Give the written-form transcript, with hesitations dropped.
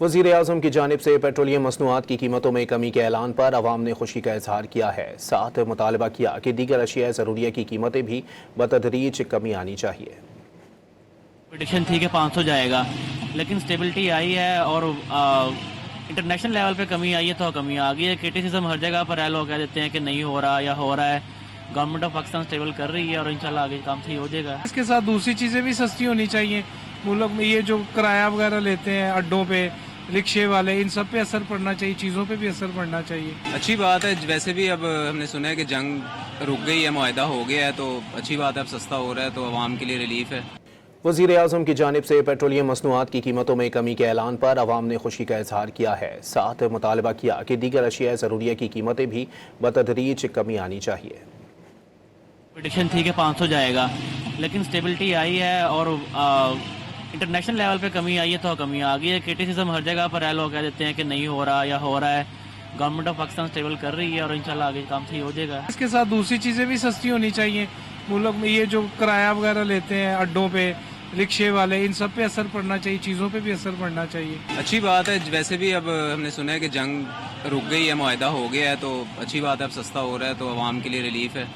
वज़ीर-ए-आज़म की जानिब से पेट्रोलियम मसनूआत की कीमतों में कमी के ऐलान पर अवाम ने खुशी का इजहार किया है। साथ मुतालबा किया कि दीगर अशिया ज़रूरिया की कीमतें भी बतदरीज कमी आनी चाहिए। प्रेडिक्शन थी कि 500 जाएगा, लेकिन स्टेबिलिटी आई है और इंटरनेशनल लेवल पे कमी आई है तो कमी आ गई है। क्रिटिसिज्म हर जगह पर है, लोग कह देते हैं कि नहीं हो रहा या हो रहा है। गवर्नमेंट ऑफ पाकिस्तान स्टेबल कर रही है और इंशाल्लाह आगे काम सही हो जाएगा। इसके साथ दूसरी चीज़ें भी सस्ती होनी चाहिए। मुल्क में ये जो किराया वगैरह लेते हैं अड्डों पे, रिक्शे वाले, इन सब पे असर पड़ना चाहिए, चीज़ों पे भी असर पड़ना चाहिए। अच्छी बात है। वैसे भी अब हमने सुना है कि जंग रुक गई है, मुआहदा हो गया है, तो अच्छी बात है, अब सस्ता हो रहा है तो आवाम के लिए रिलीफ है। वज़ीर-ए-आज़म की जानिब से पेट्रोलियम मसनूआत की कीमतों में कमी के ऐलान पर अवाम ने खुशी का इजहार किया है। साथ मुतालबा किया कि दीगर अशिया ज़रूरिया की कीमतें भी बतदरीज कमी आनी चाहिए। प्रेडिक्शन थी कि 500 जाएगा, लेकिन स्टेबिलिटी आई है और इंटरनेशनल लेवल पे कमी आई है तो कमी आ गई है। क्रिटिसिज्म हर जगह पर है, लोग कह देते हैं कि नहीं हो रहा या हो रहा है। गवर्नमेंट ऑफ पाकिस्तान स्टेबल कर रही है और इंशाल्लाह आगे काम सही हो जाएगा। इसके साथ दूसरी चीज़ें भी सस्ती होनी चाहिए। मुल्क में ये जो किराया वगैरह लेते हैं अड्डों पे, रिक्शे वाले, इन सब पे असर पड़ना चाहिए, चीज़ों पे भी असर पड़ना चाहिए। अच्छी बात है। वैसे भी अब हमने सुना है कि जंग रुक गई है, मुआहदा हो गया है, तो अच्छी बात है, अब सस्ता हो रहा है तो आवाम के लिए रिलीफ है।